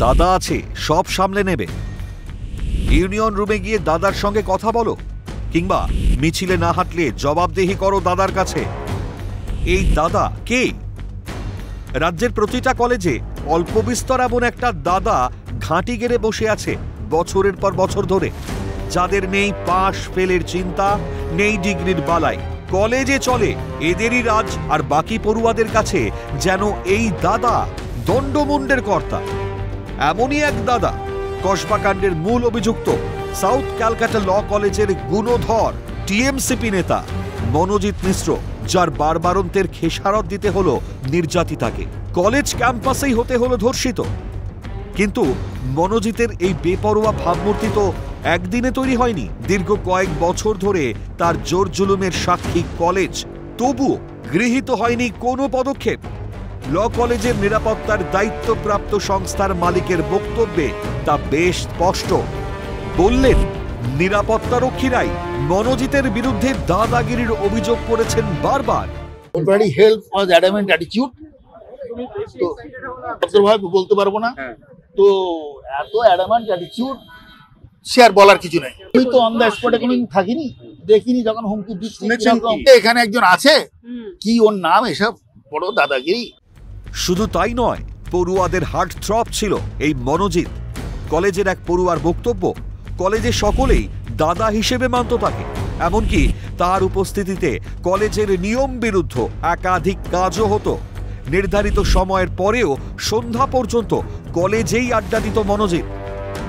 দাদা আছে, সব সামলে নেবে। ইউনিয়ন রুমে গিয়ে দাদার সঙ্গে কথা বলো, কিংবা মিছিলে না হাঁটলে জবাবদিহি করো দাদার কাছে। এই দাদা কে? রাজ্যের প্রতিটা কলেজে অল্প বিস্তর এমন একটা দাদা ঘাঁটি গেড়ে বসে আছে বছরের পর বছর ধরে, যাদের নেই পাশ ফেলের চিন্তা, নেই ডিগ্রির বালাই। কলেজে চলে এদেরই রাজ, আর বাকি পড়ুয়াদের কাছে যেন এই দাদা দণ্ডমুণ্ডের কর্তা। এমনই এক দাদা কসবাকাণ্ডের মূল অভিযুক্ত, সাউথ ক্যালকাটা ল কলেজের গুণধর টিএমসিপি নেতা মনোজিৎ মিশ্র, যার বারবারন্তের খেসারত দিতে হলো নির্যাতিতাকে। কলেজ ক্যাম্পাসেই হতে হলো ধর্ষিত। কিন্তু মনোজিতের এই বেপরোয়া ভাবমূর্তি তো একদিনে তৈরি হয়নি, দীর্ঘ কয়েক বছর ধরে তার জোর জুলুমের সাক্ষী কলেজ। তবুও গৃহীত হয়নি কোনো পদক্ষেপ। ল কলেজের নিরাপত্তার দায়িত্বপ্রাপ্ত সংস্থার মালিকের বক্তব্যে তা বেশ স্পষ্ট। বললেন, নিরাপত্তারক্ষীরাই মনোজিতের বিরুদ্ধে দাদাগিরির অভিযোগ করেছেন বারবার। বলতে পারবো না, তো এত অ্যাডামেন্ট অ্যাটিটিউড সে আর বলার কিছু নাই। আমি তো অন দ্য স্পটে কোনোদিন থাকিনি, দেখিনি যখন হুমকি দিচ্ছি। এখানে একজন আছে, কি ওর নাম, এসব বড় দাদাগিরি। শুধু তাই নয়, পড়ুয়াদের হার্ট থ্রব ছিল এই মনোজিৎ। কলেজের এক পড়ুয়ার বক্তব্য, কলেজে সকলেই দাদা হিসেবে মানত তাকে। এমনকি তার উপস্থিতিতে কলেজের নিয়ম বিরুদ্ধ একাধিক কাজও হতো। নির্ধারিত সময়ের পরেও সন্ধ্যা পর্যন্ত কলেজেই আড্ডা দিত মনোজিৎ।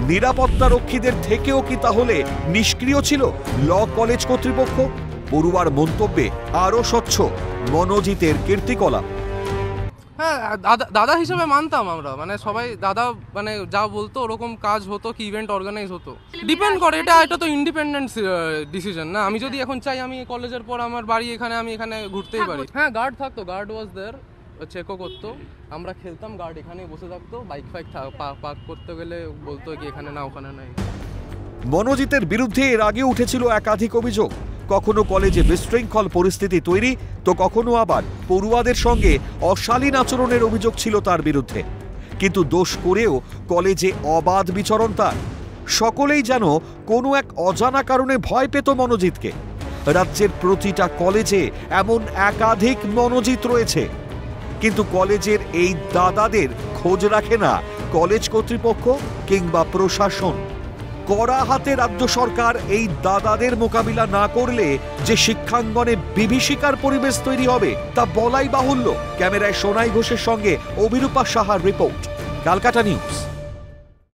নিরাপত্তারক্ষীদের থেকেও কি তাহলে নিষ্ক্রিয় ছিল ল কলেজ কর্তৃপক্ষ? পড়ুয়ার মন্তব্যে আরো স্বচ্ছ মনোজিতের কীর্তিকলাপ। হ্যাঁ, দাদা হিসেবে মানতাম আমরা, মানে সবাই দাদা, মানে যা বলতো ওরকম কাজ হতো, কি ইভেন্ট অর্গানাইজ হতো। ডিপেন্ড করে, এটা তো ইন্ডিপেন্ডেন্ট ডিসিশন না। আমি যদি এখন চাই, আমি কলেজের পর আমার বাড়ি এখানে, আমি এখানে ঘুরতেই পারি। হ্যাঁ, গার্ড থাকতো, গার্ড ওয়াজ দেয়ার, চেকও করতো, আমরা খেলতাম, গার্ড এখানেই বসে থাকতো, বাইক ফাইক পার্ক করতে গেলে বলতো কি এখানে না ওখানে নাই। মনোজিতের বিরুদ্ধে এর আগে উঠেছিল একাধিক অভিযোগ। কখনো কলেজে বিশৃঙ্খল পরিস্থিতি তৈরি, তো কখনো আবার পড়ুয়াদের সঙ্গে অশালীন আচরণের অভিযোগ ছিল তার বিরুদ্ধে। কিন্তু দোষ করেও কলেজে অবাধ বিচরণ তার। সকলেই যেন কোনো এক অজানা কারণে ভয় পেত মনোজিৎকে। রাজ্যের প্রতিটা কলেজে এমন একাধিক মনোজিৎ রয়েছে, কিন্তু কলেজের এই দাদাদের খোঁজ রাখে না কলেজ কর্তৃপক্ষ কিংবা প্রশাসন। কড়া হাতে রাজ্য সরকার এই দাদাদের মোকাবিলা না করলে যে শিক্ষাঙ্গনে বিভীষিকার পরিবেশ তৈরি হবে তা বলাই বাহুল্য। ক্যামেরায় সোনাই ঘোষের সঙ্গে অভিরূপা সাহার রিপোর্ট, ক্যালকাটা নিউজ।